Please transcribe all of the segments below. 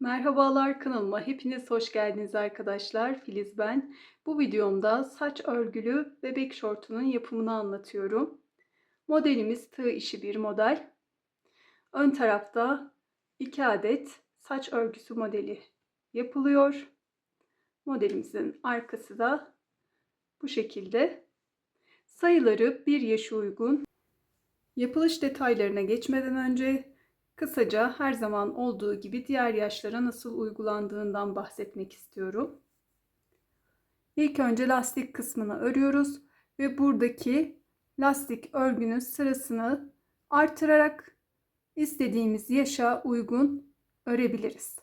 Merhabalar, kanalıma hepiniz hoş geldiniz arkadaşlar. Filiz ben. Bu videomda saç örgülü bebek şortunun yapımını anlatıyorum. Modelimiz tığ işi bir model. Ön tarafta 2 adet saç örgüsü modeli yapılıyor. Modelimizin arkası da bu şekilde. Sayıları 1 yaşa uygun. Yapılış detaylarına geçmeden önce kısaca her zaman olduğu gibi diğer yaşlara nasıl uygulandığından bahsetmek istiyorum. İlk önce lastik kısmını örüyoruz ve buradaki lastik örgünün sırasını artırarak istediğimiz yaşa uygun örebiliriz.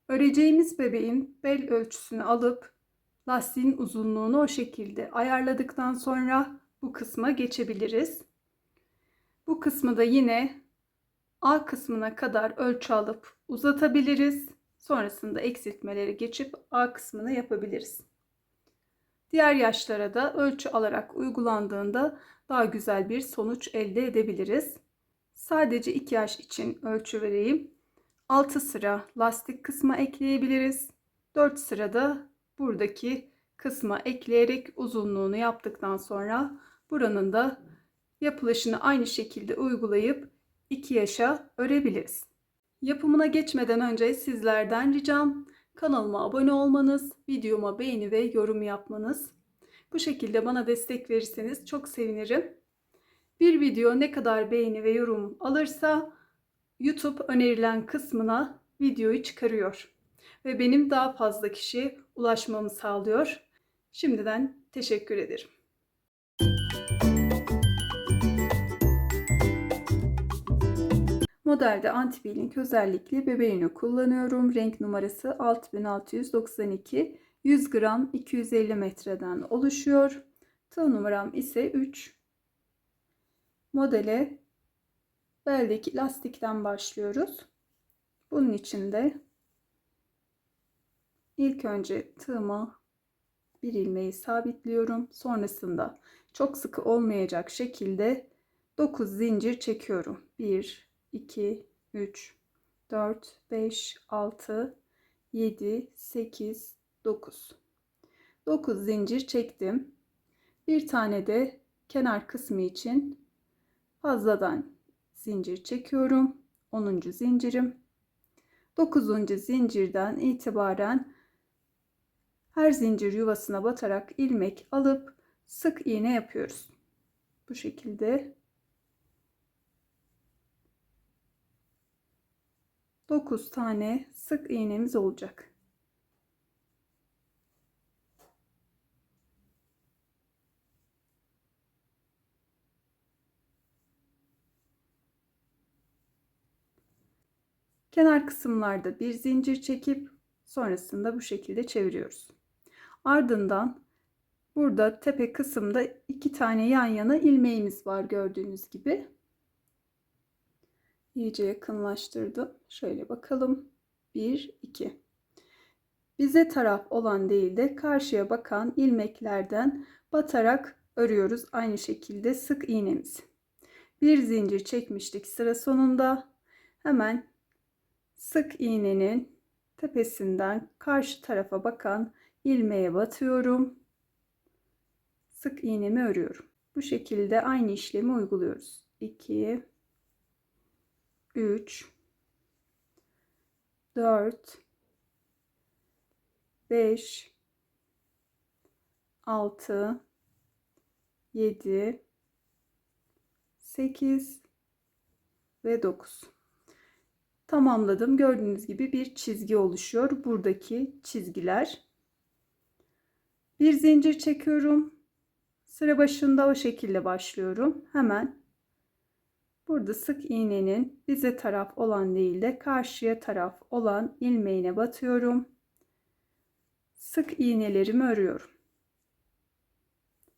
Öreceğimiz bebeğin bel ölçüsünü alıp lastiğin uzunluğunu o şekilde ayarladıktan sonra bu kısma geçebiliriz. Bu kısmı da yine A kısmına kadar ölçü alıp uzatabiliriz. Sonrasında eksiltmeleri geçip A kısmını yapabiliriz. Diğer yaşlara da ölçü alarak uygulandığında daha güzel bir sonuç elde edebiliriz. Sadece 2 yaş için ölçü vereyim. 6 sıra lastik kısma ekleyebiliriz. 4 sırada buradaki kısma ekleyerek uzunluğunu yaptıktan sonra buranın da yapılışını aynı şekilde uygulayıp 2 yaşa örebiliriz. Yapımına geçmeden önce sizlerden ricam kanalıma abone olmanız, videoma beğeni ve yorum yapmanız. Bu şekilde bana destek verirseniz çok sevinirim. Bir video ne kadar beğeni ve yorum alırsa YouTube önerilen kısmına videoyu çıkarıyor ve benim daha fazla kişiye ulaşmamı sağlıyor. Şimdiden teşekkür ederim. Modelde anti-peeling özellikli bebeğini kullanıyorum. Renk numarası 6692. 100 gram 250 metreden oluşuyor. Tığ numaram ise 3. Modele beldeki lastikten başlıyoruz. Bunun için de ilk önce tığıma bir ilmeği sabitliyorum. Sonrasında çok sıkı olmayacak şekilde 9 zincir çekiyorum. 1, 2, 3, 4, 5, 6, 7, 8, 9. 9 zincir çektim. Bir tane de kenar kısmı için fazladan zincir çekiyorum. 10. zincirim. 9. zincirden itibaren her zincir yuvasına batarak ilmek alıp sık iğne yapıyoruz. Bu şekilde 9 tane sık iğnemiz olacak. Kenar kısımlarda bir zincir çekip sonrasında bu şekilde çeviriyoruz. Ardından burada tepe kısımda 2 tane yan yana ilmeğimiz var gördüğünüz gibi. İyice yakınlaştırdım. Şöyle bakalım. 1, 2. Bize taraf olan değil de karşıya bakan ilmeklerden batarak örüyoruz. Aynı şekilde sık iğnemizi. Bir zincir çekmiştik sıra sonunda. Hemen sık iğnenin tepesinden karşı tarafa bakan ilmeğe batıyorum. Sık iğnemi örüyorum. Bu şekilde aynı işlemi uyguluyoruz. 2, 3, 4, 5, 6, 7, 8 ve 9. Tamamladım. Gördüğünüz gibi bir çizgi oluşuyor. Buradaki çizgiler. Bir zincir çekiyorum. Sıra başında o şekilde başlıyorum. Hemen burada sık iğnenin bize taraf olan değil de karşıya taraf olan ilmeğine batıyorum. Sık iğnelerimi örüyorum.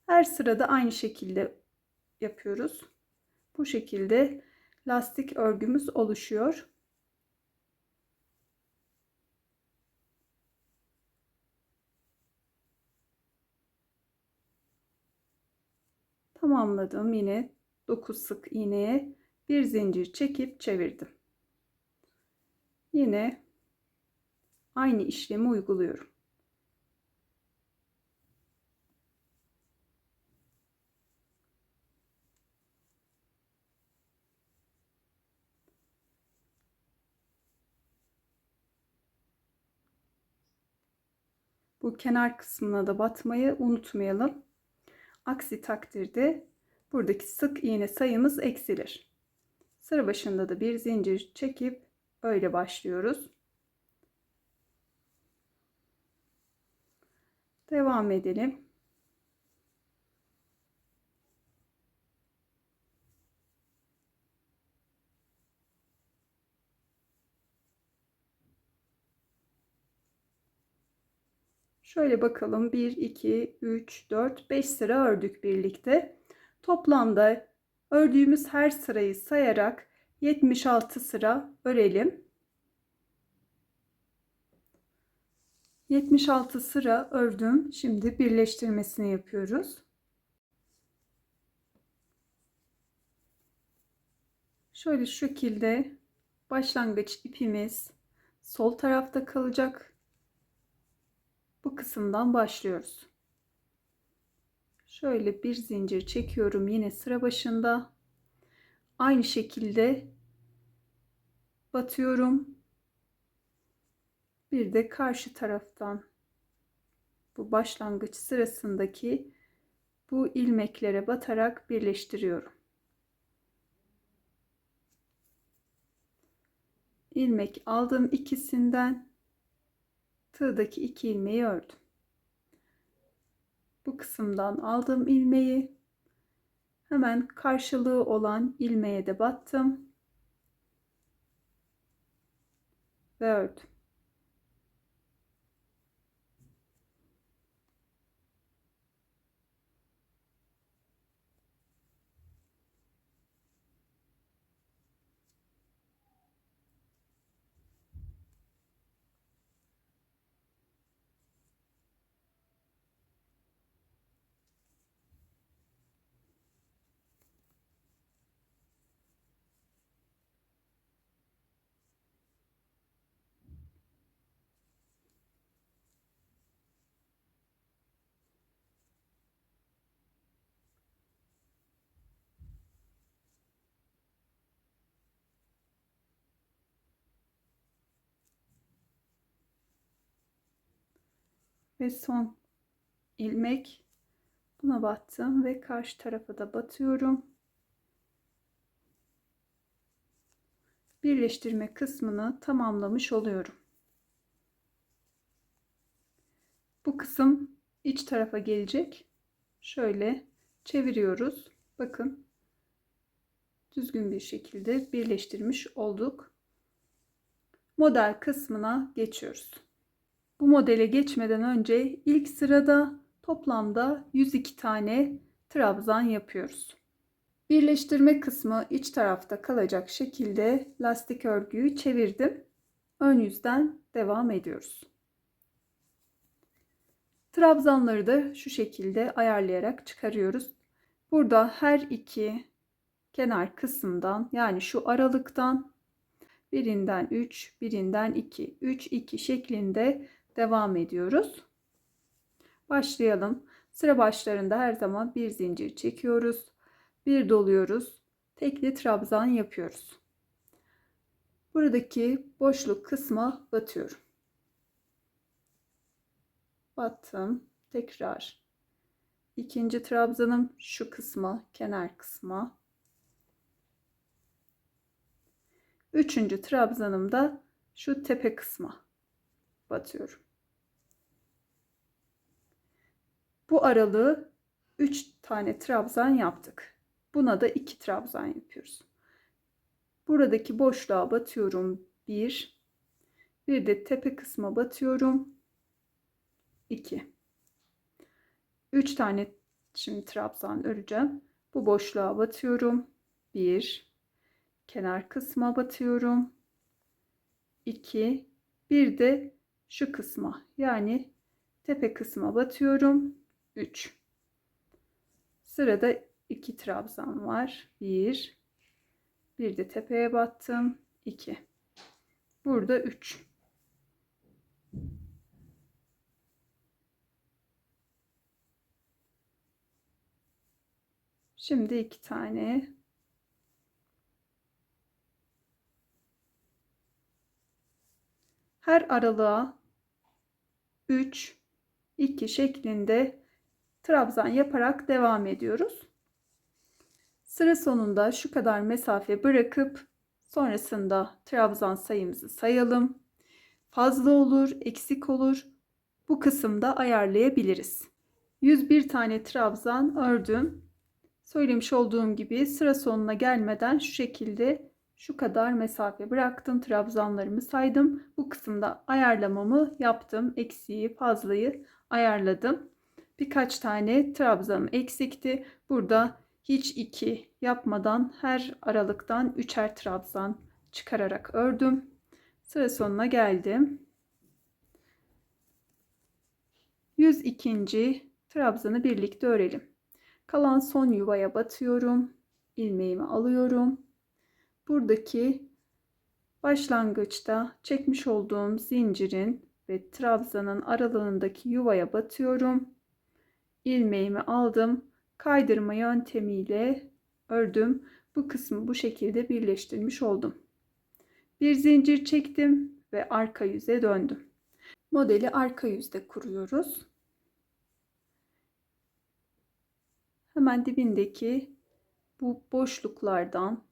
Her sırada aynı şekilde yapıyoruz. Bu şekilde lastik örgümüz oluşuyor. Tamamladım. Yine 9 sık iğneye bir zincir çekip çevirdim. Yine aynı işlemi uyguluyorum. Bu kenar kısmına da batmayı unutmayalım. Aksi takdirde buradaki sık iğne sayımız eksilir. Sıra başında da bir zincir çekip öyle başlıyoruz. Devam edelim. Şöyle bakalım. 1, 2, 3, 4, 5 sıra ördük birlikte. Toplamda ördüğümüz her sırayı sayarak 76 sıra örelim. 76 sıra ördüm. Şimdi birleştirmesini yapıyoruz. Şöyle şu şekilde başlangıç ipimiz sol tarafta kalacak. Bu kısımdan başlıyoruz. Şöyle bir zincir çekiyorum yine sıra başında. Aynı şekilde batıyorum. Bir de karşı taraftan bu başlangıç sırasındaki bu ilmeklere batarak birleştiriyorum. İlmek aldım, ikisinden tığdaki 2 ilmeği ördüm. Bu kısımdan aldım ilmeği, hemen karşılığı olan ilmeğe de battım ve ördüm. Ve son ilmek, buna battım ve karşı tarafa da batıyorum. Birleştirme kısmını tamamlamış oluyorum. Bu kısım iç tarafa gelecek. Şöyle çeviriyoruz. Bakın, düzgün bir şekilde birleştirmiş olduk. Model kısmına geçiyoruz. Bu modele geçmeden önce ilk sırada toplamda 102 tane trabzan yapıyoruz. Birleştirme kısmı iç tarafta kalacak şekilde lastik örgüyü çevirdim. Ön yüzden devam ediyoruz. Trabzanları da şu şekilde ayarlayarak çıkarıyoruz. Burada her iki kenar kısımdan, yani şu aralıktan birinden 3, birinden 2, 3, 2 şeklinde devam ediyoruz. Başlayalım. Sıra başlarında her zaman bir zincir çekiyoruz. Bir doluyoruz. Tekli trabzan yapıyoruz. Buradaki boşluk kısma batıyorum. Battım. Tekrar. İkinci trabzanım şu kısma, kenar kısma. Üçüncü trabzanım da şu tepe kısma batıyorum. Bu aralığı 3 tane trabzan yaptık. Buna da 2 trabzan yapıyoruz. Buradaki boşluğa batıyorum 1. Bir de tepe kısma batıyorum 2. 3 tane şimdi trabzan öreceğim. Bu boşluğa batıyorum 1. Kenar kısma batıyorum 2. Bir de şu kısma, yani tepe kısma batıyorum 3. Sırada 2 trabzan var. 1. Bir de tepeye battım. 2. Burada 3. Şimdi 2 tane. Her aralığa 3, 2 şeklinde trabzan yaparak devam ediyoruz. Sıra sonunda şu kadar mesafe bırakıp sonrasında trabzan sayımızı sayalım. Fazla olur, eksik olur. Bu kısımda ayarlayabiliriz. 101 tane trabzan ördüm. Söylemiş olduğum gibi sıra sonuna gelmeden şu şekilde şu kadar mesafe bıraktım. Trabzanlarımı saydım. Bu kısımda ayarlamamı yaptım. Eksiği, fazlayı ayarladım. Birkaç tane trabzanım eksikti. Burada hiç 2 yapmadan her aralıktan 3'er trabzan çıkararak ördüm. Sıra sonuna geldim. 102. trabzanı birlikte örelim. Kalan son yuvaya batıyorum. İlmeğimi alıyorum. Buradaki başlangıçta çekmiş olduğum zincirin ve trabzanın aralığındaki yuvaya batıyorum. İlmeğimi aldım. Kaydırma yöntemiyle ördüm. Bu kısmı bu şekilde birleştirmiş oldum. Bir zincir çektim ve arka yüze döndüm. Modeli arka yüzde kuruyoruz. Hemen dibindeki bu boşluklardan,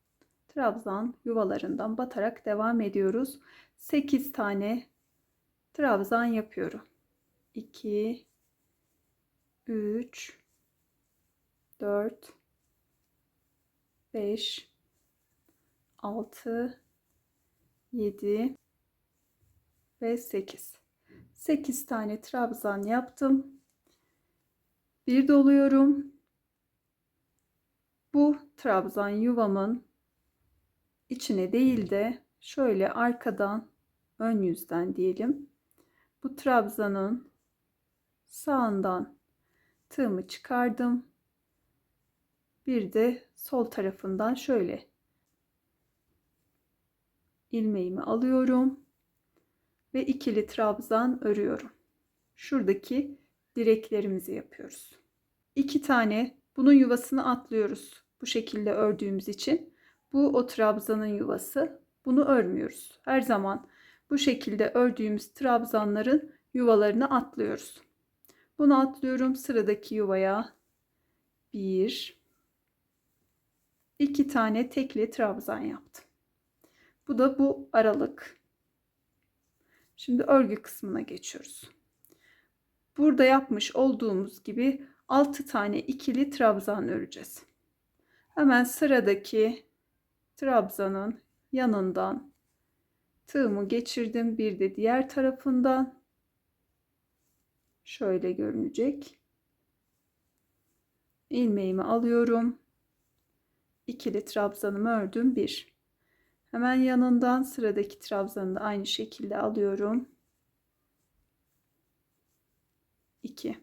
trabzan yuvalarından batarak devam ediyoruz. 8 tane trabzan yapıyorum. 2, 3, 4, 5, 6, 7 ve 8. 8 tane trabzan yaptım. Bir doluyorum. Bu trabzan yuvamın içine değil de şöyle arkadan, ön yüzden diyelim, bu trabzanın sağından tığımı çıkardım. Bir de sol tarafından şöyle ilmeğimi alıyorum ve ikili trabzan örüyorum. Şuradaki direklerimizi yapıyoruz. 2 tane bunun yuvasını atlıyoruz. Bu şekilde ördüğümüz için. Bu o trabzanın yuvası. Bunu örmüyoruz. Her zaman bu şekilde ördüğümüz trabzanların yuvalarını atlıyoruz. Bunu atlıyorum. Sıradaki yuvaya 1, 2 tane tekli trabzan yaptım. Bu da bu aralık. Şimdi örgü kısmına geçiyoruz. Burada yapmış olduğumuz gibi 6 tane ikili trabzan öreceğiz. Hemen sıradaki trabzanın yanından tığımı geçirdim. Bir de diğer tarafından şöyle görünecek. İlmeğimi alıyorum. İkili trabzanımı ördüm. 1. Hemen yanından sıradaki trabzanı da aynı şekilde alıyorum. 2.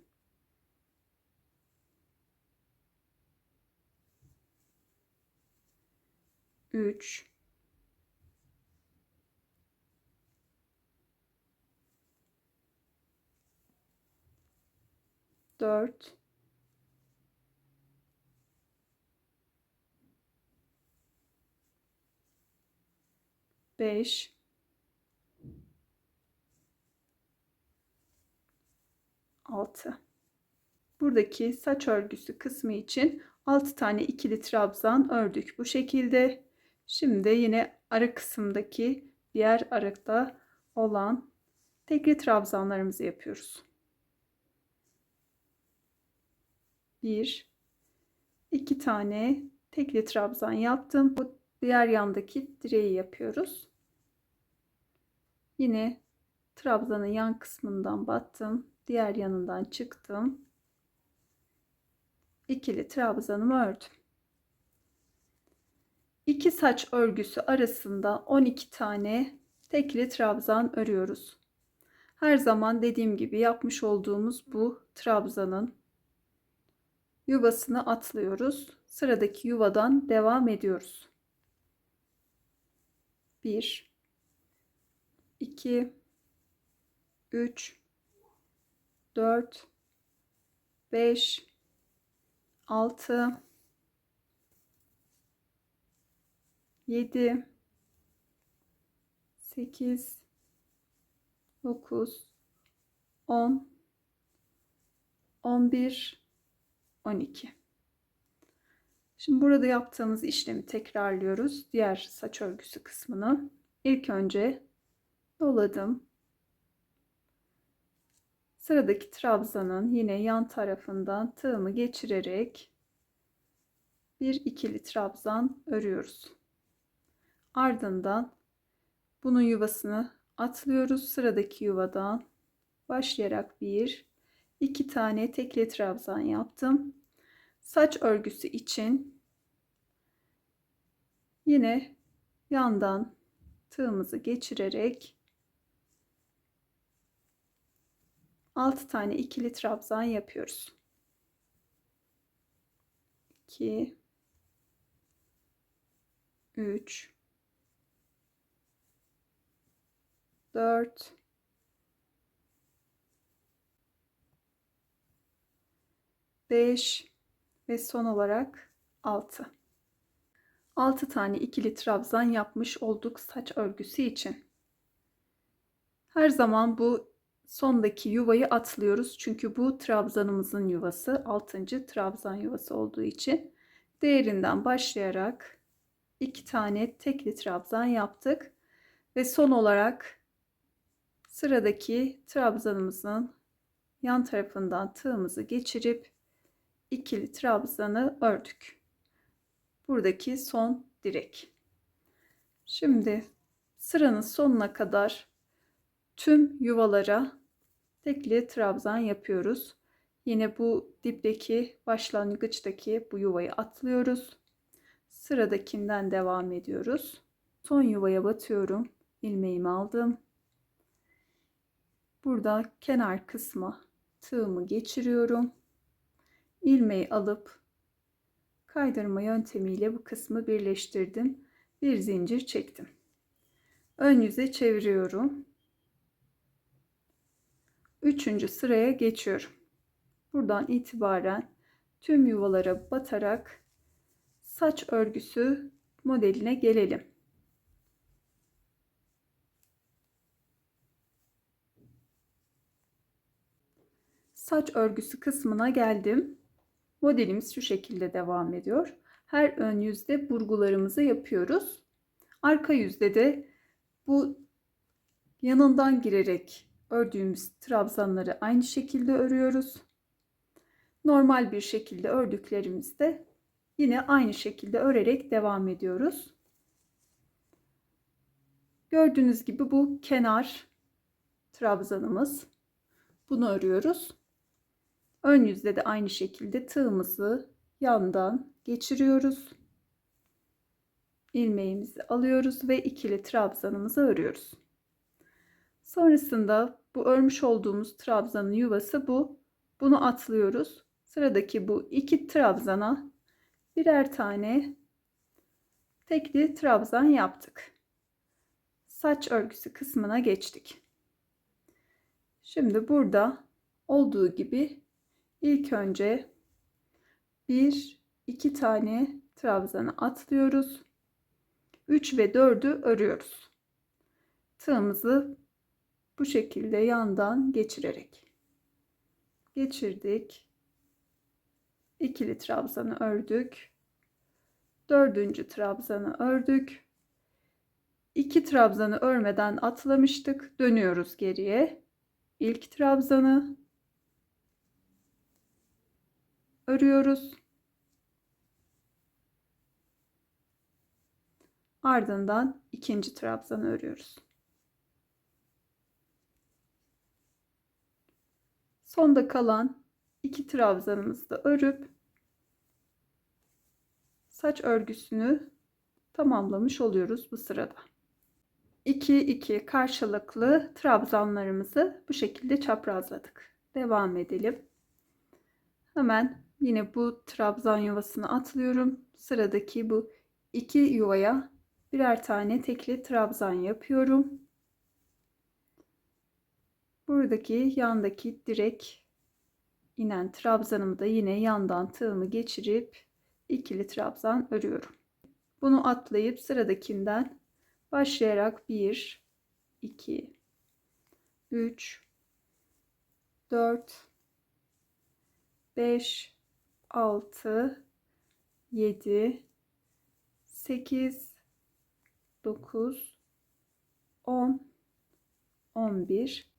3. 4. 5. 6. Buradaki saç örgüsü kısmı için 6 tane ikili trabzan ördük bu şekilde. Şimdi yine ara kısımdaki diğer arada olan tekli trabzanlarımızı yapıyoruz. 1, 2 tane tekli trabzan yaptım. Bu diğer yandaki direği yapıyoruz. Yine trabzanın yan kısmından battım. Diğer yanından çıktım. İkili trabzanımı ördüm. İki saç örgüsü arasında 12 tane tekli trabzan örüyoruz. Her zaman dediğim gibi yapmış olduğumuz bu trabzanın yuvasını atlıyoruz. sıradaki yuvadan devam ediyoruz. 1 2 3 4 5 6 7 8 9 10 11 12. Şimdi burada yaptığımız işlemi tekrarlıyoruz. Diğer saç örgüsü kısmını. İlk önce doladım. Sıradaki trabzanın yine yan tarafından tığımı geçirerek bir ikili trabzan örüyoruz. Ardından bunun yuvasını atlıyoruz. Sıradaki yuvadan başlayarak 1 2 tane tekli trabzan yaptım. Saç örgüsü için yine yandan tığımızı geçirerek 6 tane ikili trabzan yapıyoruz. 2 3 4 5 ve son olarak 6. 6 tane ikili trabzan yapmış olduk saç örgüsü için. Her zaman bu sondaki yuvayı atlıyoruz. Çünkü bu trabzanımızın yuvası 6. trabzan yuvası olduğu için diğerinden başlayarak 2 tane tekli trabzan yaptık. Ve son olarak sıradaki trabzanımızın yan tarafından tığımızı geçirip ikili trabzanı ördük. Buradaki son direk. Şimdi sıranın sonuna kadar tüm yuvalara tekli trabzan yapıyoruz. Yine bu dipteki başlangıçtaki bu yuvayı atlıyoruz. Sıradakinden devam ediyoruz. Son yuvaya batıyorum. İlmeğimi aldım. Burada kenar kısma tığımı geçiriyorum. İlmeği alıp kaydırma yöntemiyle bu kısmı birleştirdim. Bir zincir çektim. Ön yüze çeviriyorum. 3. sıraya geçiyorum. Buradan itibaren tüm yuvalara batarak saç örgüsü modeline gelelim. Saç örgüsü kısmına geldim. Modelimiz şu şekilde devam ediyor. Her ön yüzde burgularımızı yapıyoruz. Arka yüzde de bu yanından girerek ördüğümüz trabzanları aynı şekilde örüyoruz. Normal bir şekilde ördüklerimizde yine aynı şekilde örerek devam ediyoruz. Gördüğünüz gibi bu kenar trabzanımız. Bunu örüyoruz. Ön yüzde de aynı şekilde tığımızı yandan geçiriyoruz. İlmeğimizi alıyoruz ve ikili trabzanımızı örüyoruz. Sonrasında bu örmüş olduğumuz trabzanın yuvası bu. Bunu atlıyoruz. Sıradaki bu iki trabzana birer tane tekli trabzan yaptık. Saç örgüsü kısmına geçtik. Şimdi burada olduğu gibi ilk önce 1-2 tane trabzanı atlıyoruz. 3 ve 4'ü örüyoruz. Tığımızı bu şekilde yandan geçirerek geçirdik. İkili trabzanı ördük. 4. trabzanı ördük. 2 trabzanı örmeden atlamıştık. Dönüyoruz geriye. İlk trabzanı örüyoruz. Ardından 2. trabzanı örüyoruz. Sonda kalan 2 trabzanımızı da örüp saç örgüsünü tamamlamış oluyoruz bu sırada. 2-2 karşılıklı trabzanlarımızı bu şekilde çaprazladık. Devam edelim. Hemen Yine bu trabzan yuvasını atlıyorum. Sıradaki bu 2 yuvaya birer tane tekli trabzan yapıyorum. Buradaki yandaki direk inen trabzanımı da yine yandan tığımı geçirip ikili trabzan örüyorum. Bunu atlayıp sıradakinden başlayarak 1, 2, 3, 4, 5, 6, 7, 8, 9, 10, 11,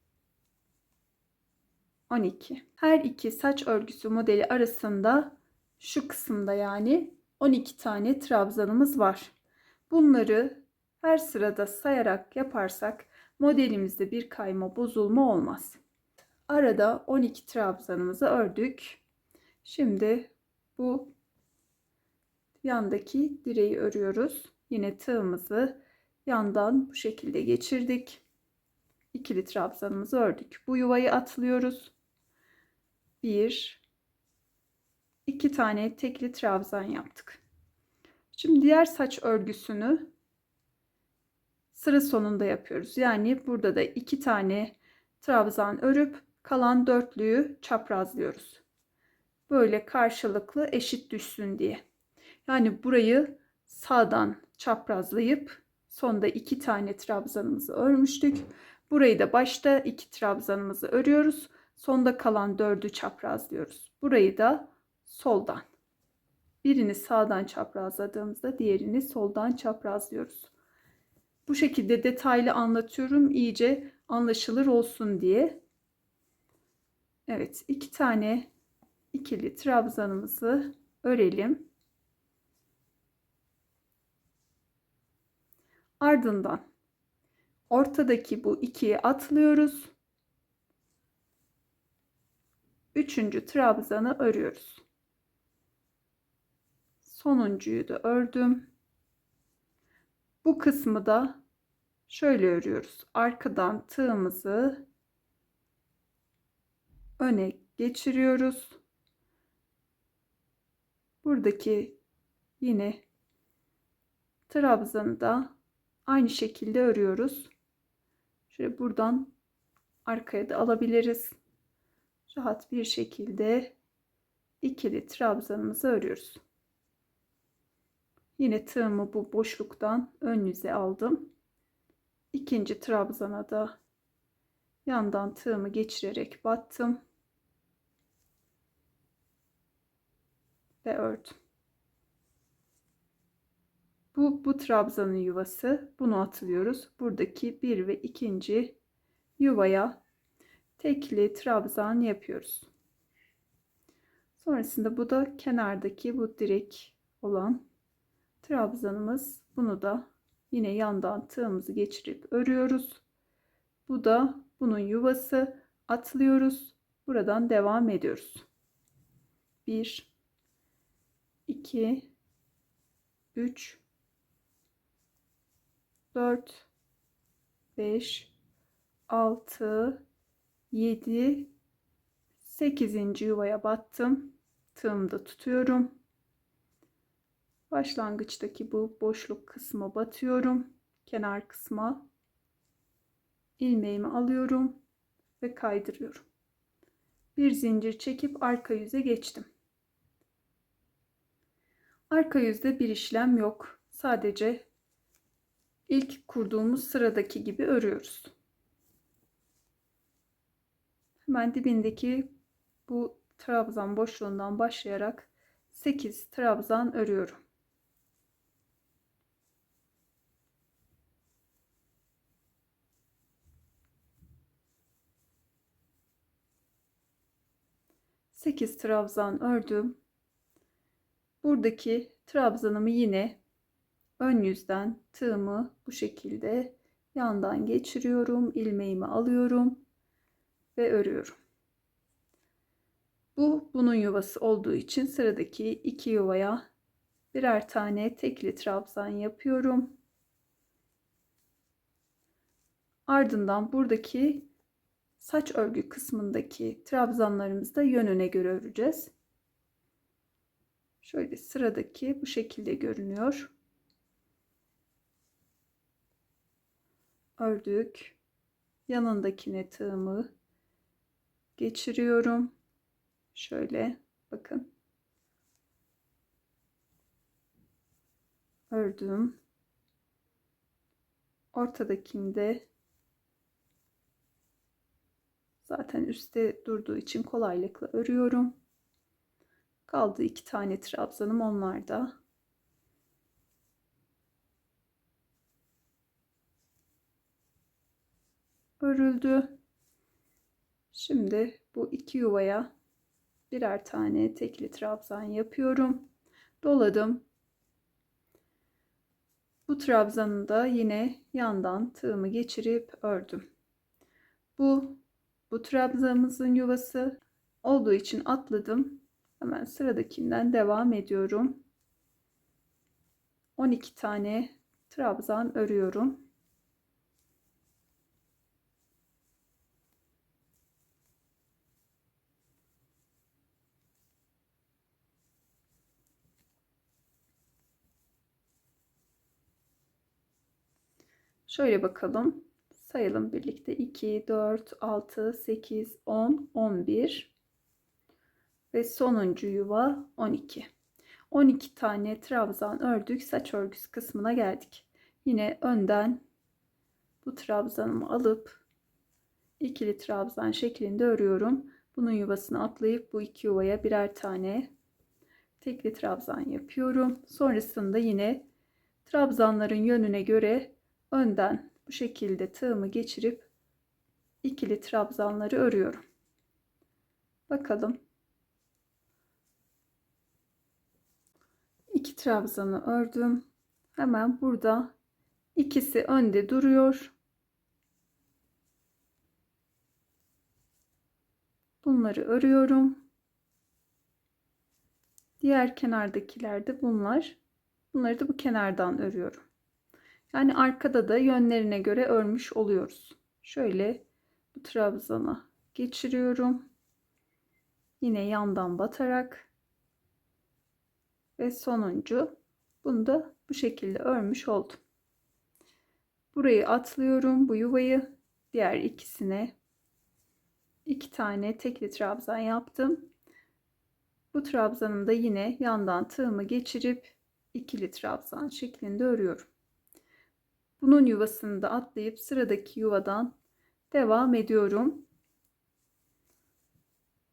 12. Her iki saç örgüsü modeli arasında şu kısımda yani 12 tane trabzanımız var. Bunları her sırada sayarak yaparsak modelimizde bir kayma, bozulma olmaz. Arada 12 trabzanımızı ördük. Şimdi bu yandaki direği örüyoruz. Yine tığımızı yandan bu şekilde geçirdik. İkili trabzanımızı ördük. Bu yuvayı atlıyoruz. 1, 2 tane tekli trabzan yaptık. Şimdi diğer saç örgüsünü sıra sonunda yapıyoruz. Yani burada da 2 tane trabzan örüp kalan dörtlüyü çaprazlıyoruz. Böyle karşılıklı eşit düşsün diye. Yani burayı sağdan çaprazlayıp sonda 2 tane trabzanımızı örmüştük. Burayı da başta 2 trabzanımızı örüyoruz. Sonda kalan 4'ü çaprazlıyoruz. Burayı da soldan. Birini sağdan çaprazladığımızda diğerini soldan çaprazlıyoruz. Bu şekilde detaylı anlatıyorum, iyice anlaşılır olsun diye. Evet, 2 tane ikili trabzanımızı örelim. Ardından ortadaki bu ikiyi atlıyoruz. Üçüncü trabzanı örüyoruz. Sonuncuyu da ördüm. Bu kısmı da şöyle örüyoruz. Arkadan tığımızı öne geçiriyoruz. Buradaki yine trabzanı da aynı şekilde örüyoruz. Şöyle buradan arkaya da alabiliriz. Rahat bir şekilde ikili trabzanımızı örüyoruz. Yine tığımı bu boşluktan ön yüze aldım. İkinci trabzana da yandan tığımı geçirerek battım ve ördüm. Bu trabzanın yuvası. Bunu atlıyoruz. Buradaki bir ve ikinci yuvaya tekli trabzan yapıyoruz. Sonrasında bu da kenardaki bu direk olan trabzanımız. Bunu da yine yandan tığımızı geçirip örüyoruz. Bu da bunun yuvası. Atlıyoruz. Buradan devam ediyoruz. 1, 2, 3, 4, 5, 6, 7, 8. yuvaya battım. Tığımda tutuyorum. Başlangıçtaki bu boşluk kısma batıyorum. Kenar kısma ilmeğimi alıyorum ve kaydırıyorum. Bir zincir çekip arka yüze geçtim. Arka yüzde bir işlem yok. Sadece ilk kurduğumuz sıradaki gibi örüyoruz. Hemen dibindeki bu trabzan boşluğundan başlayarak 8 trabzan örüyorum. Sekiz trabzan ördüm. Buradaki trabzanımı yine ön yüzden tığımı bu şekilde yandan geçiriyorum, ilmeğimi alıyorum ve örüyorum. Bunun yuvası olduğu için sıradaki iki yuvaya birer tane tekli trabzan yapıyorum. Ardından buradaki saç örgü kısmındaki trabzanlarımızı da yönüne göre öreceğiz. Şöyle sıradaki bu şekilde görünüyor. Ördük. Yanındakine tığımı geçiriyorum. Şöyle bakın. Ördüm. Ortadakini de zaten üstte durduğu için kolaylıkla örüyorum. Kaldı 2 tane trabzanım, onlar da. Örüldü. Şimdi bu 2 yuvaya birer tane tekli trabzan yapıyorum. Doladım. Bu trabzanı da yine yandan tığımı geçirip ördüm. Bu trabzanımızın yuvası olduğu için atladım. Hemen sıradakinden devam ediyorum. 12 tane trabzan örüyorum. Şöyle bakalım. Sayalım birlikte. 2, 4, 6, 8, 10, 11 ve sonuncu yuva 12. 12 tane trabzan ördük. Saç örgüsü kısmına geldik. Yine önden bu trabzanımı alıp ikili trabzan şeklinde örüyorum. Bunun yuvasını atlayıp bu iki yuvaya birer tane tekli trabzan yapıyorum. Sonrasında yine trabzanların yönüne göre önden bu şekilde tığımı geçirip ikili trabzanları örüyorum. Bakalım. 2 trabzanı ördüm. Hemen burada ikisi önde duruyor. Bunları örüyorum. Diğer kenardakiler de bunlar. Bunları da bu kenardan örüyorum. Yani arkada da yönlerine göre örmüş oluyoruz. Şöyle bu trabzana geçiriyorum. Yine yandan batarak ve sonuncu, bunu da bu şekilde örmüş oldum. Burayı atlıyorum, bu yuvayı. Diğer ikisine 2 tane tekli trabzan yaptım. Bu trabzanımı da yine yandan tığımı geçirip ikili trabzan şeklinde örüyorum. Bunun yuvasını da atlayıp sıradaki yuvadan devam ediyorum.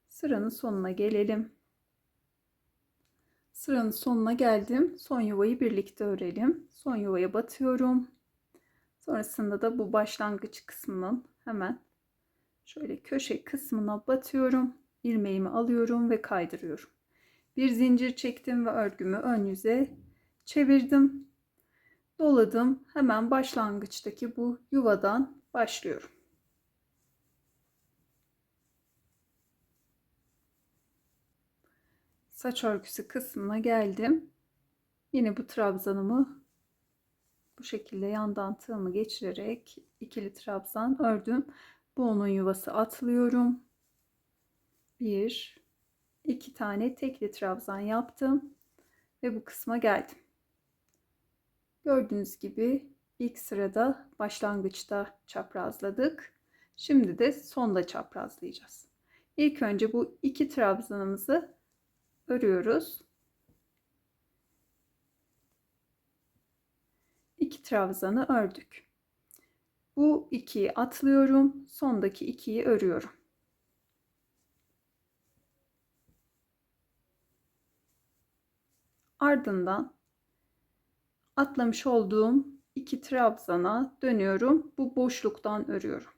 Sıranın sonuna gelelim. Sıranın sonuna geldim. Son yuvayı birlikte örelim. Son yuvaya batıyorum. Sonrasında da bu başlangıç kısmının hemen şöyle köşe kısmına batıyorum. İlmeğimi alıyorum ve kaydırıyorum. Bir zincir çektim ve örgümü ön yüze çevirdim. Doladım. Hemen başlangıçtaki bu yuvadan başlıyorum. Saç örgüsü kısmına geldim. Yine bu trabzanımı bu şekilde yandan tığımı geçirerek ikili trabzan ördüm. Bu onun yuvası, atlıyorum. 1, 2 tane tekli trabzan yaptım ve bu kısma geldim. Gördüğünüz gibi ilk sırada başlangıçta çaprazladık. Şimdi de sonda çaprazlayacağız. İlk önce bu iki trabzanımızı örüyoruz. 2 trabzanı ördük. Bu ikiyi atlıyorum. Sondaki ikiyi örüyorum. Ardından atlamış olduğum 2 trabzana dönüyorum. Bu boşluktan örüyorum.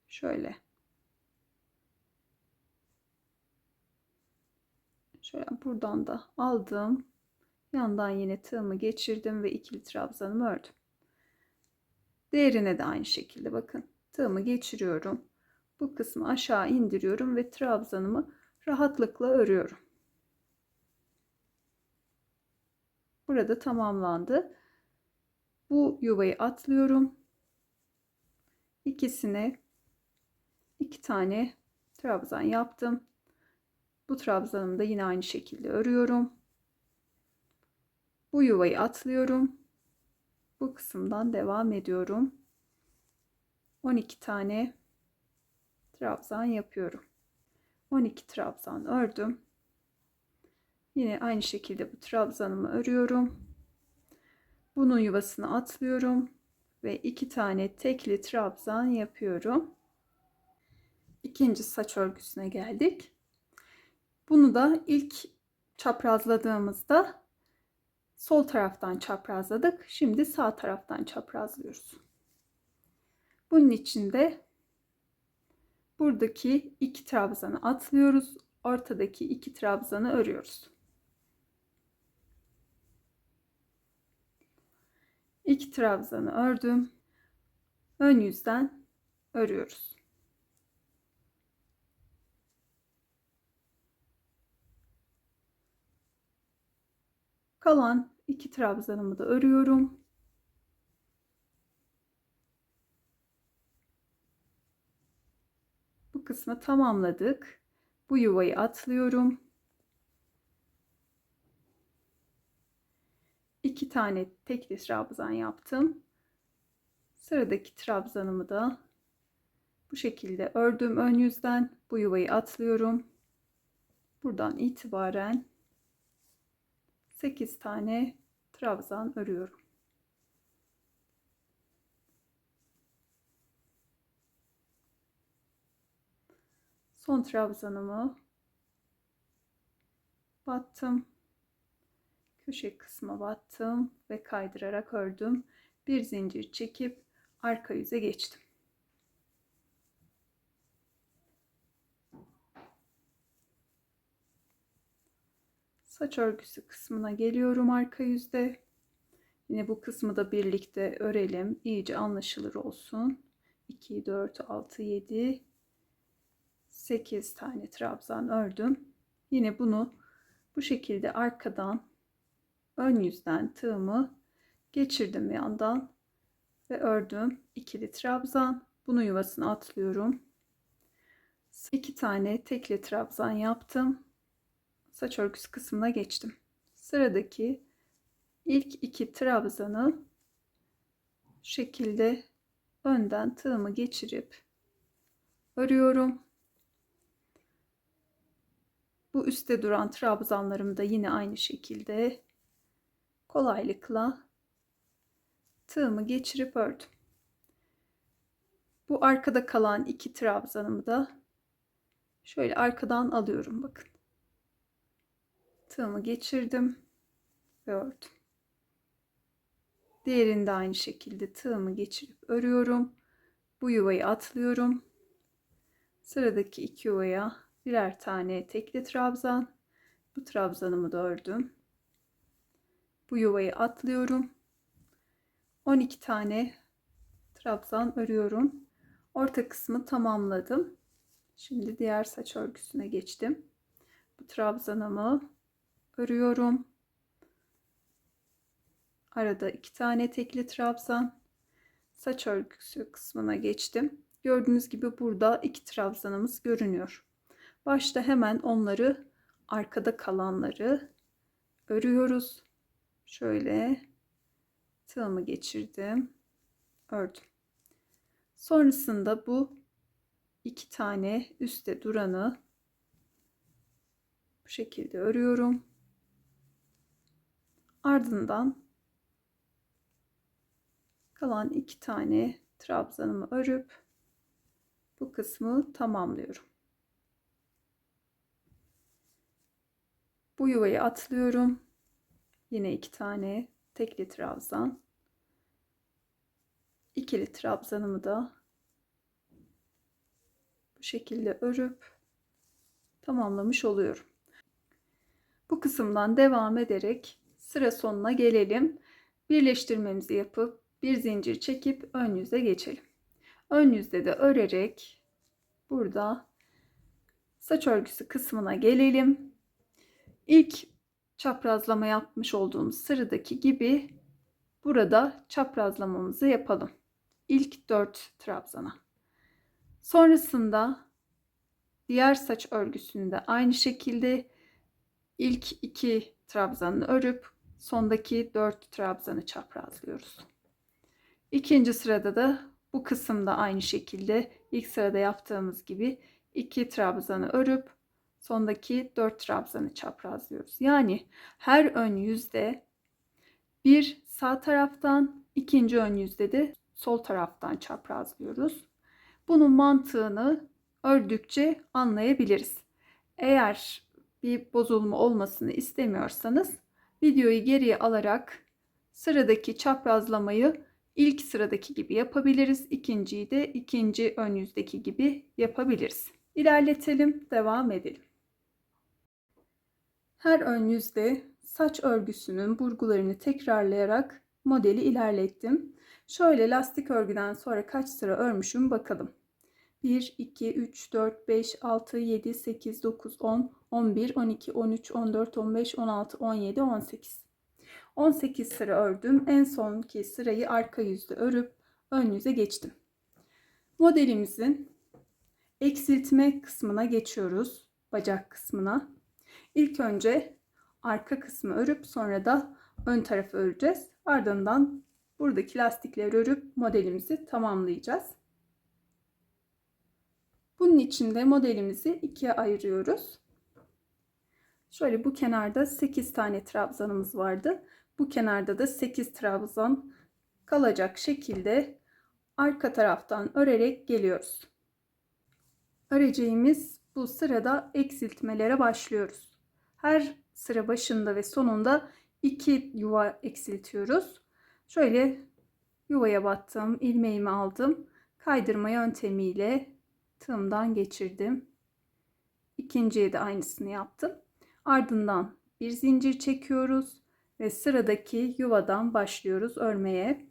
Şöyle. Şöyle buradan da aldım. Yandan yine tığımı geçirdim ve ikili trabzanımı ördüm. Diğerine de aynı şekilde bakın. Tığımı geçiriyorum. Bu kısmı aşağı indiriyorum ve trabzanımı rahatlıkla örüyorum. Burada tamamlandı. Bu yuvayı atlıyorum. İkisine 2 tane trabzan yaptım. Bu trabzanımı da yine aynı şekilde örüyorum. Bu yuvayı atlıyorum. Bu kısımdan devam ediyorum. 12 tane trabzan yapıyorum. 12 trabzan ördüm. Yine aynı şekilde bu trabzanımı örüyorum. Bunun yuvasını atlıyorum ve 2 tane tekli trabzan yapıyorum. İkinci saç örgüsüne geldik. Bunu da ilk çaprazladığımızda sol taraftan çaprazladık. Şimdi sağ taraftan çaprazlıyoruz. Bunun için de buradaki 2 trabzanı atlıyoruz. Ortadaki 2 trabzanı örüyoruz. 2 trabzanı ördüm. Ön yüzden örüyoruz. Kalan 2 trabzanımı da örüyorum. Bu kısmı tamamladık. Bu yuvayı atlıyorum. 2 tane tekli trabzan yaptım. Sıradaki trabzanımı da bu şekilde ördüm ön yüzden. Bu yuvayı atlıyorum. Buradan itibaren 8 tane trabzan örüyorum. Son trabzanımı battım. Köşe kısma battım ve kaydırarak ördüm. Bir zincir çekip arka yüze geçtim. Saç örgüsü kısmına geliyorum arka yüzde. Yine bu kısmı da birlikte örelim. İyice anlaşılır olsun. 2, 4, 6, 7, 8 tane trabzan ördüm. Yine bunu bu şekilde arkadan ön yüzden tığımı geçirdim yandan ve ördüm. İkili trabzan. Bunun yuvasını atlıyorum. 2 tane tekli trabzan yaptım. Saç örgüsü kısmına geçtim. Sıradaki ilk 2 trabzanı şu şekilde önden tığımı geçirip örüyorum. Bu üstte duran trabzanlarımı da yine aynı şekilde kolaylıkla tığımı geçirip ördüm. Bu arkada kalan 2 trabzanımı da şöyle arkadan alıyorum bakın. Tığımı geçirdim ve ördüm. Diğerini de aynı şekilde tığımı geçirip örüyorum. Bu yuvayı atlıyorum. Sıradaki 2 yuvaya birer tane tekli trabzan. Bu trabzanımı da ördüm. Bu yuvayı atlıyorum. 12 tane trabzan örüyorum. Orta kısmı tamamladım. Şimdi diğer saç örgüsüne geçtim. Bu trabzanımı örüyorum. Arada 2 tane tekli trabzan. Saç örgüsü kısmına geçtim. Gördüğünüz gibi burada 2 trabzanımız görünüyor. Başta hemen onları, arkada kalanları örüyoruz. Şöyle tığımı geçirdim, ördüm. Sonrasında bu 2 tane üstte duranı bu şekilde örüyorum. Ardından kalan 2 tane trabzanımı örüp bu kısmı tamamlıyorum. Bu yuvayı atlıyorum. Yine 2 tane tekli trabzan. İkili trabzanımı da bu şekilde örüp tamamlamış oluyorum. Bu kısımdan devam ederek sıra sonuna gelelim. Birleştirmemizi yapıp bir zincir çekip ön yüze geçelim. Ön yüzde de örerek burada saç örgüsü kısmına gelelim. İlk çaprazlama yapmış olduğumuz sıradaki gibi burada çaprazlamamızı yapalım. İlk 4 trabzana. Sonrasında Diğer saç örgüsünü de aynı şekilde ilk 2 trabzanını örüp sondaki 4 trabzanı çaprazlıyoruz. İkinci sırada da bu kısımda aynı şekilde ilk sırada yaptığımız gibi 2 trabzanı örüp sondaki 4 trabzanı çaprazlıyoruz. Yani her ön yüzde bir sağ taraftan, ikinci ön yüzde de sol taraftan çaprazlıyoruz. Bunun mantığını ördükçe anlayabiliriz. Eğer bir bozulma olmasını istemiyorsanız videoyu geriye alarak sıradaki çaprazlamayı ilk sıradaki gibi yapabiliriz. İkinciyi de ikinci ön yüzdeki gibi yapabiliriz. İlerletelim, devam edelim. Her ön yüzde saç örgüsünün burgularını tekrarlayarak modeli ilerlettim. Şöyle lastik örgüden sonra kaç sıra örmüşüm bakalım. 1, 2, 3, 4, 5, 6, 7, 8, 9, 10, 11, 12, 13, 14, 15, 16, 17, 18. 18 sıra ördüm. En sonki sırayı arka yüzde örüp ön yüze geçtim. Modelimizin eksiltme kısmına geçiyoruz. Bacak kısmına. İlk önce arka kısmı örüp sonra da ön tarafı öreceğiz. Ardından buradaki lastikleri örüp modelimizi tamamlayacağız. Bunun için de modelimizi ikiye ayırıyoruz. Şöyle bu kenarda 8 tane trabzanımız vardı. Bu kenarda da 8 trabzan kalacak şekilde arka taraftan örerek geliyoruz. Öreceğimiz bu sırada eksiltmelere başlıyoruz. Her sıra başında ve sonunda 2 yuva eksiltiyoruz. Şöyle yuvaya battım, ilmeğimi aldım. Kaydırma yöntemiyle tığımdan geçirdim. İkinciye de aynısını yaptım. Ardından bir zincir çekiyoruz ve sıradaki yuvadan başlıyoruz örmeye.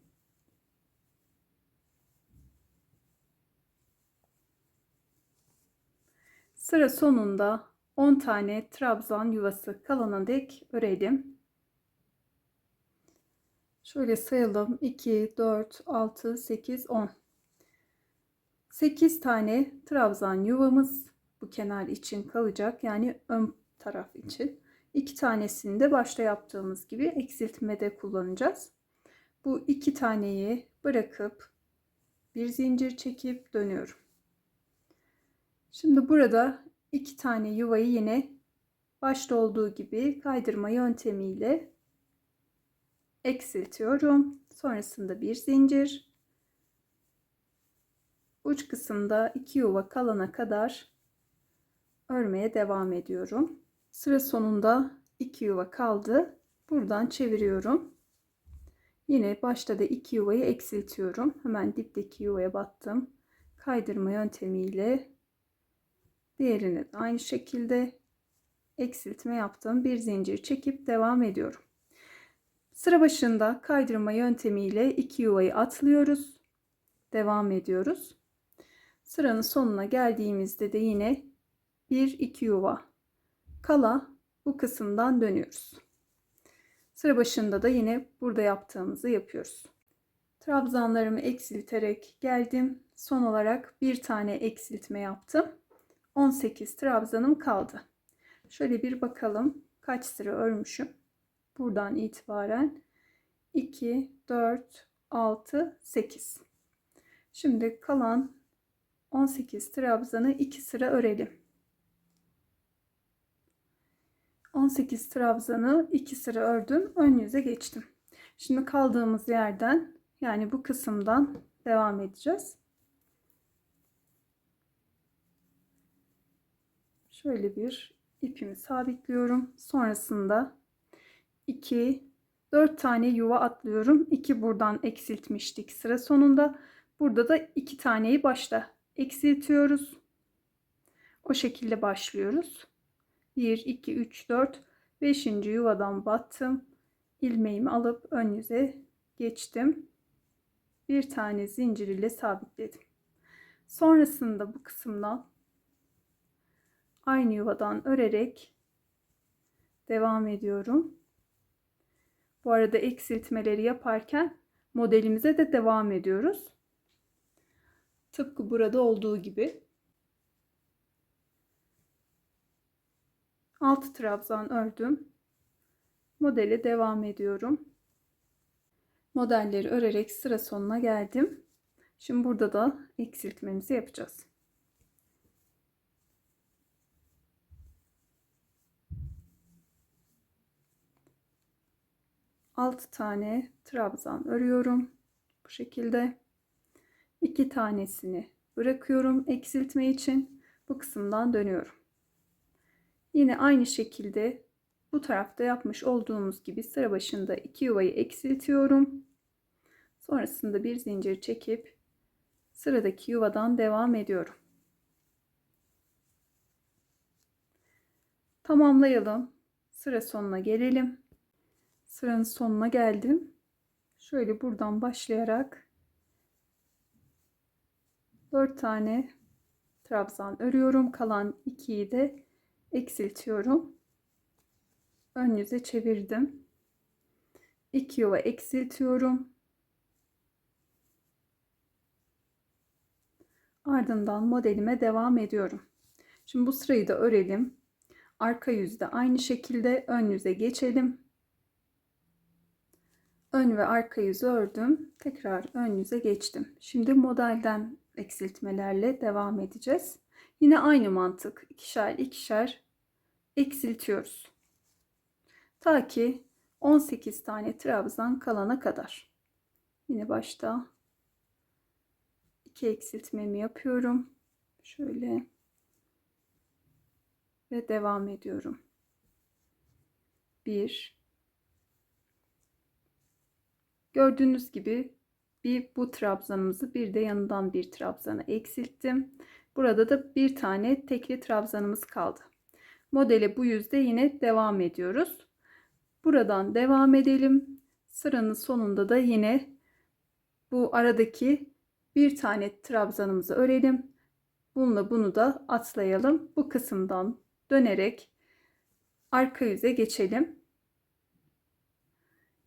Sıra sonunda 10 tane trabzan yuvası kalana dek örelim. Şöyle sayalım. 2, 4, 6, 8, 10. 8 tane trabzan yuvamız bu kenar için kalacak. Yani ön taraf için. 2 tanesini de başta yaptığımız gibi eksiltmede kullanacağız. Bu 2 taneyi bırakıp bir zincir çekip dönüyorum. Şimdi burada 2 tane yuvayı yine başta olduğu gibi kaydırma yöntemiyle eksiltiyorum. Sonrasında bir zincir. Uç kısımda 2 yuva kalana kadar örmeye devam ediyorum. Sıra sonunda 2 yuva kaldı. Buradan çeviriyorum. Yine başta da 2 yuvayı eksiltiyorum. Hemen dipteki yuvaya battım. Kaydırma yöntemiyle diğerini de aynı şekilde eksiltme yaptım. Bir zincir çekip devam ediyorum. Sıra başında kaydırma yöntemiyle 2 yuvayı atlıyoruz. Devam ediyoruz. Sıranın sonuna geldiğimizde de yine 1-2 yuva kala bu kısımdan dönüyoruz. Sıra başında da yine burada yaptığımızı yapıyoruz. Trabzanlarımı eksilterek geldim. Son olarak bir tane eksiltme yaptım. 18 trabzanım kaldı. Şöyle bir bakalım kaç sıra örmüşüm. Buradan itibaren 2, 4, 6, 8. Şimdi kalan 18 trabzanı 2 sıra örelim. 18 trabzanı 2 sıra ördüm. Ön yüze geçtim. Şimdi kaldığımız yerden yani bu kısımdan devam edeceğiz. Şöyle bir ipimi sabitliyorum. Sonrasında 2, 4 tane yuva atlıyorum. 2 buradan eksiltmiştik sıra sonunda. Burada da 2 taneyi başta eksiltiyoruz. O şekilde başlıyoruz. 1, 2, 3, 4, 5. yuvadan battım. İlmeğimi alıp ön yüze geçtim. Bir tane zincir ile sabitledim. Sonrasında bu kısımdan aynı yuvadan örerek devam ediyorum. Bu arada eksiltmeleri yaparken modelimize de devam ediyoruz. Tıpkı burada olduğu gibi. 6 trabzan ördüm. Modele devam ediyorum. Modelleri örerek sıra sonuna geldim. Şimdi burada da eksiltmemizi yapacağız. Altı tane trabzan örüyorum. Bu şekilde 2 tanesini bırakıyorum eksiltme için. Bu kısımdan dönüyorum. Yine aynı şekilde bu tarafta yapmış olduğumuz gibi sıra başında 2 yuvayı eksiltiyorum. Sonrasında bir zincir çekip sıradaki yuvadan devam ediyorum. Tamamlayalım. Sıra sonuna gelelim. Sıranın sonuna geldim. Şöyle buradan başlayarak 4 tane trabzan örüyorum. Kalan 2'yi de eksiltiyorum. Ön yüze çevirdim. 2 yuva eksiltiyorum. Ardından modelime devam ediyorum. Şimdi bu sırayı da örelim. Arka yüzde aynı şekilde ön yüze geçelim. Ön ve arka yüzü ördüm. Tekrar ön yüze geçtim. Şimdi modelden eksiltmelerle devam edeceğiz. Yine aynı mantık. İkişer ikişer eksiltiyoruz. Ta ki 18 tane trabzan kalana kadar. Yine başta 2 eksiltmemi yapıyorum. Şöyle ve devam ediyorum. 1. Gördüğünüz gibi bu trabzanımızı bir de yanından bir trabzanı eksilttim. Burada da bir tane tekli trabzanımız kaldı. Modele bu yüzde yine devam ediyoruz. Buradan devam edelim. Sıranın sonunda da yine bu aradaki bir tane trabzanımızı örelim. Bununla bunu da atlayalım. Bu kısımdan dönerek arka yüze geçelim.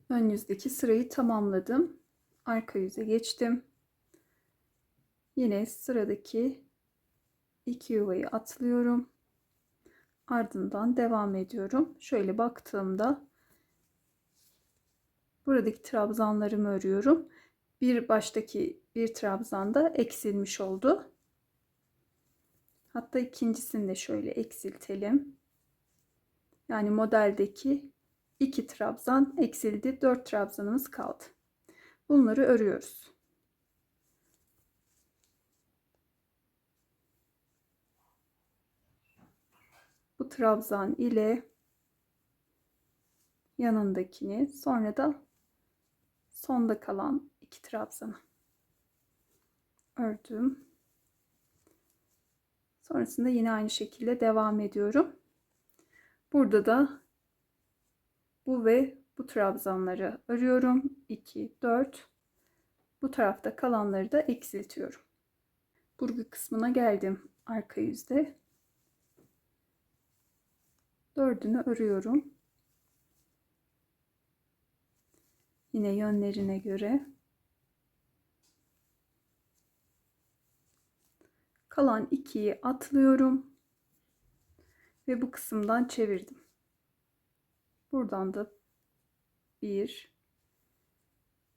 Ön yüzdeki sırayı tamamladım. Arka yüze geçtim. Yine sıradaki 2 yuvayı atlıyorum. Ardından devam ediyorum. Şöyle baktığımda buradaki trabzanlarımı örüyorum. Bir baştaki bir trabzanda eksilmiş oldu. Hatta ikincisini de şöyle eksiltelim. Yani modeldeki 2 trabzan eksildi. 4 trabzanımız kaldı. Bunları örüyoruz. Bu trabzan ile yanındakini, sonra da sonda kalan 2 trabzanı ördüm. Sonrasında yine aynı şekilde devam ediyorum. Burada da bu ve bu trabzanları örüyorum. 2, 4. Bu tarafta kalanları da eksiltiyorum. Burgu kısmına geldim. Arka yüzde 4'ünü örüyorum. Yine yönlerine göre. Kalan 2'yi atlıyorum. Ve bu kısımdan çevirdim. Buradan da 1,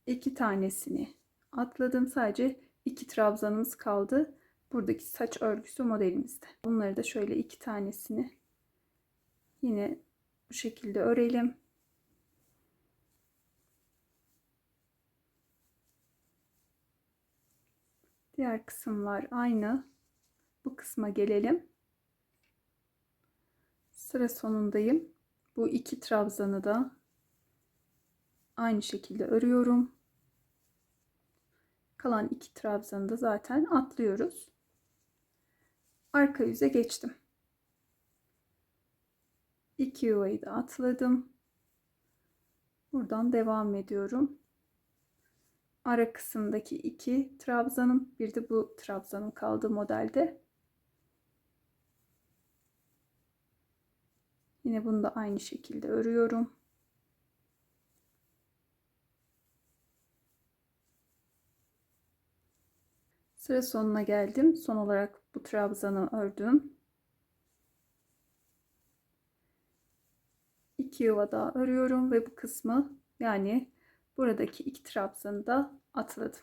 2 tanesini atladım. Sadece 2 trabzanımız kaldı. Buradaki saç örgüsü modelimizde. Bunları da şöyle 2 tanesini yine bu şekilde örelim. Diğer kısımlar aynı. Bu kısma gelelim. Sıra sonundayım. Bu 2 trabzanı da aynı şekilde örüyorum. Kalan 2 trabzanı da zaten atlıyoruz. Arka yüze geçtim. 2 yuvayı da atladım. Buradan devam ediyorum. Ara kısımdaki 2 trabzanım, bir de bu trabzanım kaldı modelde. Yine bunu da aynı şekilde örüyorum. Sıra sonuna geldim. Son olarak bu trabzanı ördüm. 2 yuva daha örüyorum ve bu kısmı, yani buradaki 2 trabzanı da atladım.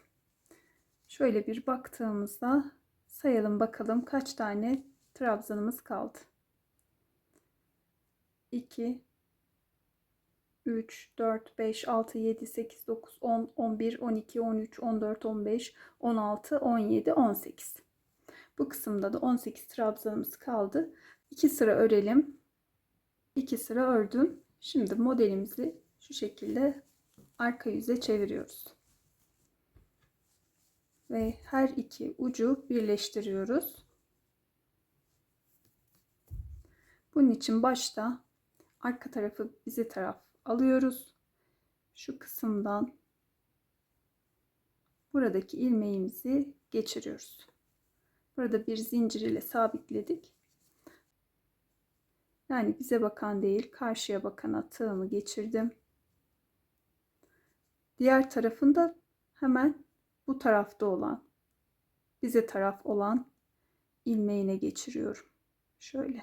Şöyle bir baktığımızda sayalım bakalım kaç tane trabzanımız kaldı. 2, 3, 4, 5, 6, 7, 8, 9, 10, 11, 12, 13, 14, 15, 16, 17, 18. Bu kısımda da 18 trabzanımız kaldı. 2 sıra örelim. 2 sıra ördüm. Şimdi modelimizi şu şekilde arka yüze çeviriyoruz. Ve her iki ucu birleştiriyoruz. Bunun için başta arka tarafı bize taraf alıyoruz. Şu kısımdan buradaki ilmeğimizi geçiriyoruz. Burada bir zincir ile sabitledik. Yani bize bakan değil, karşıya bakana tığımı geçirdim. Diğer tarafında hemen bu tarafta olan, bize taraf olan ilmeğine geçiriyorum. Şöyle.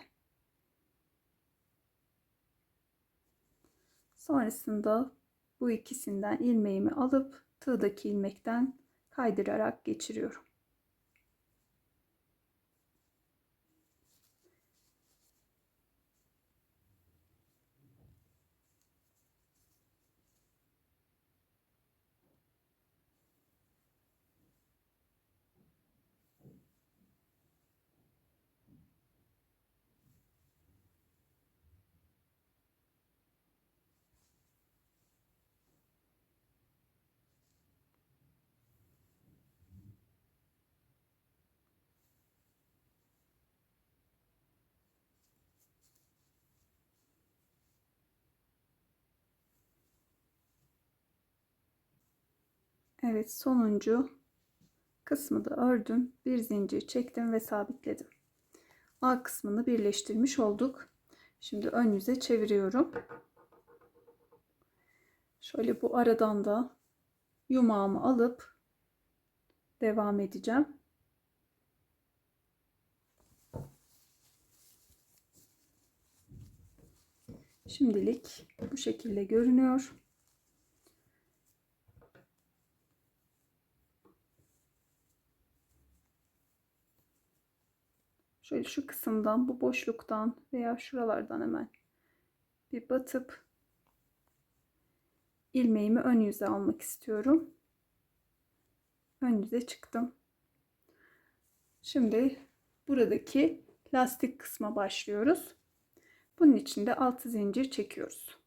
Sonrasında bu ikisinden ilmeğimi alıp tığdaki ilmekten kaydırarak geçiriyorum. Evet, sonuncu kısmı da ördüm. Bir zincir çektim ve sabitledim. A kısmını birleştirmiş olduk. Şimdi ön yüze çeviriyorum. Şöyle bu aradan da yumağımı alıp devam edeceğim. Şimdilik bu şekilde görünüyor. Şöyle şu kısımdan, bu boşluktan veya şuralardan hemen bir batıp ilmeğimi ön yüze almak istiyorum. Ön yüze çıktım. Şimdi buradaki lastik kısma başlıyoruz. Bunun için de 6 zincir çekiyoruz.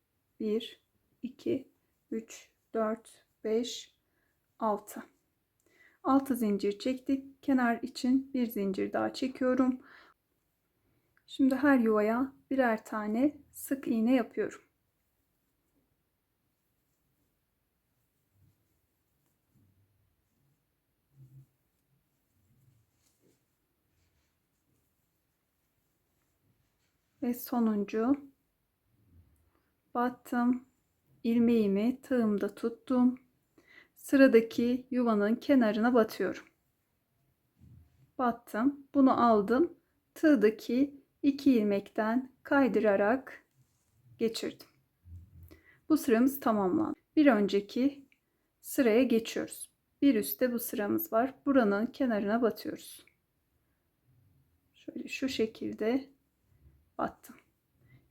1, 2, 3, 4, 5, 6. 6 zincir çektik. Kenar için bir zincir daha çekiyorum. Şimdi her yuvaya birer tane sık iğne yapıyorum. Ve sonuncu battım. İlmeğimi tığımda tuttum. Sıradaki yuvanın kenarına batıyorum. Battım. Bunu aldım. Tığdaki 2 ilmekten kaydırarak geçirdim. Bu sıramız tamamlandı. Bir önceki sıraya geçiyoruz. Bir üstte bu sıramız var. Buranın kenarına batıyoruz. Şöyle şu şekilde battım.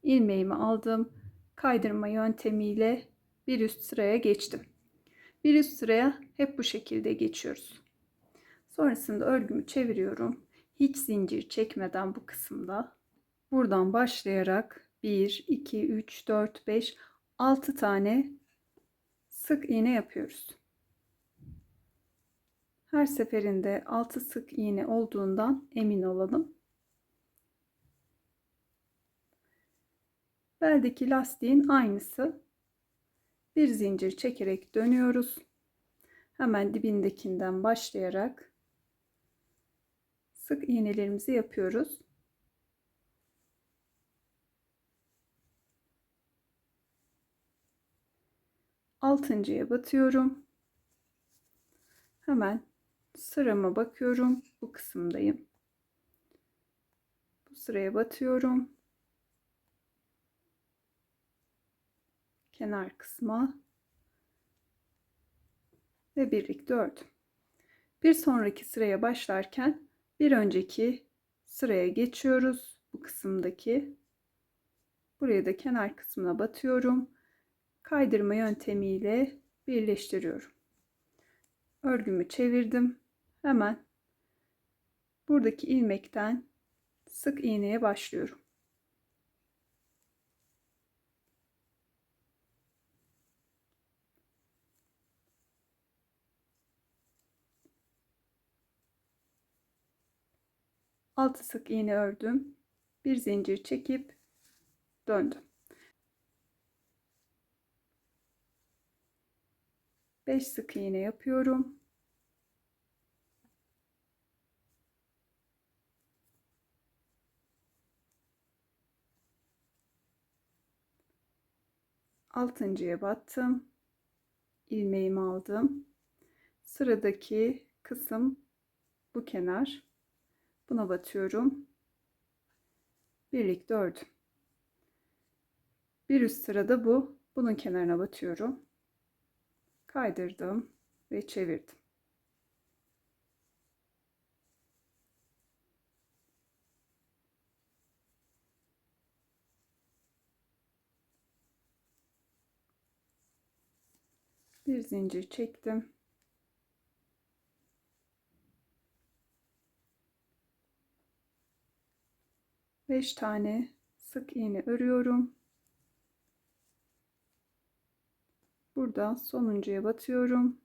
İlmeğimi aldım. Kaydırma yöntemiyle bir üst sıraya geçtim. Bir üst sıraya hep bu şekilde geçiyoruz. Sonrasında örgümü çeviriyorum. Hiç zincir çekmeden bu kısımda buradan başlayarak 1, 2, 3, 4, 5, 6 tane sık iğne yapıyoruz. Her seferinde 6 sık iğne olduğundan emin olalım. Beldeki lastiğin aynısı. Bir zincir çekerek dönüyoruz. Hemen dibindekinden başlayarak sık iğnelerimizi yapıyoruz. Altıncıya batıyorum. Hemen sırama bakıyorum. Bu kısımdayım. Bu sıraya batıyorum. kenar kısma ve birlikte ördüm. Bir sonraki sıraya başlarken bir önceki sıraya geçiyoruz. Bu kısımdaki. Buraya da kenar kısmına batıyorum. Kaydırma yöntemiyle birleştiriyorum. Örgümü çevirdim. Hemen buradaki ilmekten sık iğneye başlıyorum. Altı sık iğne ördüm. Bir zincir çekip döndüm. 5 sık iğne yapıyorum. Altıncıya battım. İlmeğimi aldım. Sıradaki kısım bu kenar. Buna batıyorum. Birlikte ördüm. Bir üst sırada bu. Bunun kenarına batıyorum. Kaydırdım ve çevirdim. Bir zincir çektim. Beş tane sık iğne örüyorum. Burada sonuncuya batıyorum.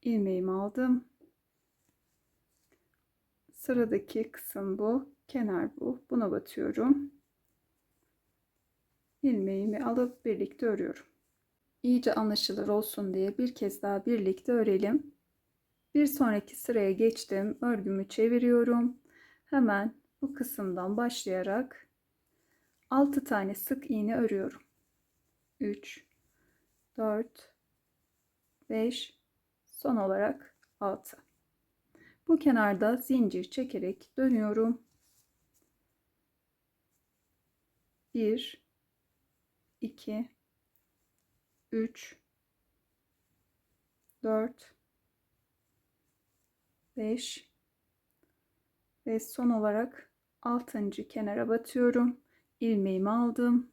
İlmeğimi aldım. Sıradaki kısım bu. Kenar bu. Buna batıyorum. İlmeğimi alıp birlikte örüyorum. İyice anlaşılır olsun diye bir kez daha birlikte örelim. Bir sonraki sıraya geçtim. Örgümü çeviriyorum. Hemen bu kısımdan başlayarak 6 tane sık iğne örüyorum. 3, 4, 5, son olarak 6. Bu kenarda zincir çekerek dönüyorum. 1, 2, 3, 4, 5 ve son olarak 6. kenara batıyorum. İlmeğimi aldım.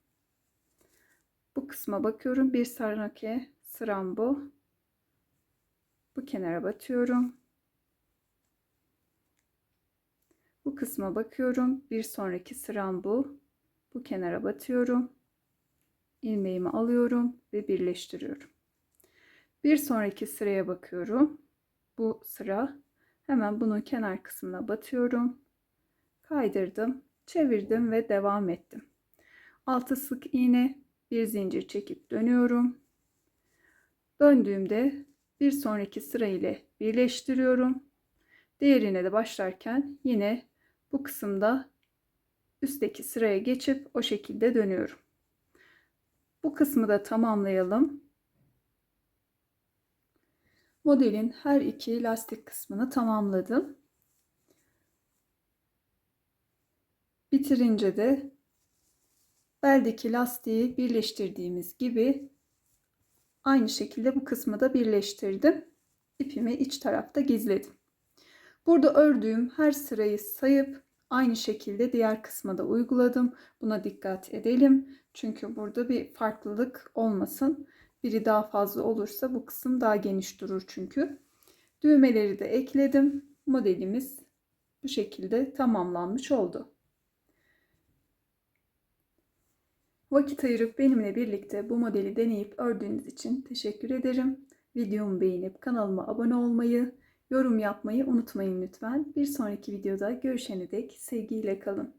Bu kısma bakıyorum. Bir sonraki sıram bu. Bu kenara batıyorum. Bu kısma bakıyorum. Bir sonraki sıram bu. Bu kenara batıyorum. İlmeğimi alıyorum ve birleştiriyorum. Bir sonraki sıraya bakıyorum. Bu sıra. Hemen bunun kenar kısmına batıyorum. Kaydırdım, çevirdim ve devam ettim. 6 sık iğne, bir zincir çekip dönüyorum. Döndüğümde bir sonraki sıra ile birleştiriyorum. Diğerine de başlarken yine bu kısımda üstteki sıraya geçip o şekilde dönüyorum. Bu kısmı da tamamlayalım. Modelin her iki lastik kısmını tamamladım. Bitirince de beldeki lastiği birleştirdiğimiz gibi aynı şekilde bu kısmı da birleştirdim. İpimi iç tarafta gizledim. Burada ördüğüm her sırayı sayıp aynı şekilde diğer kısma da uyguladım. Buna dikkat edelim. Çünkü burada bir farklılık olmasın. Biri daha fazla olursa bu kısım daha geniş durur çünkü. Düğmeleri de ekledim. Modelimiz bu şekilde tamamlanmış oldu. Vakit ayırıp benimle birlikte bu modeli deneyip ördüğünüz için teşekkür ederim. Videomu beğenip kanalıma abone olmayı, yorum yapmayı unutmayın lütfen. Bir sonraki videoda görüşene dek sevgiyle kalın.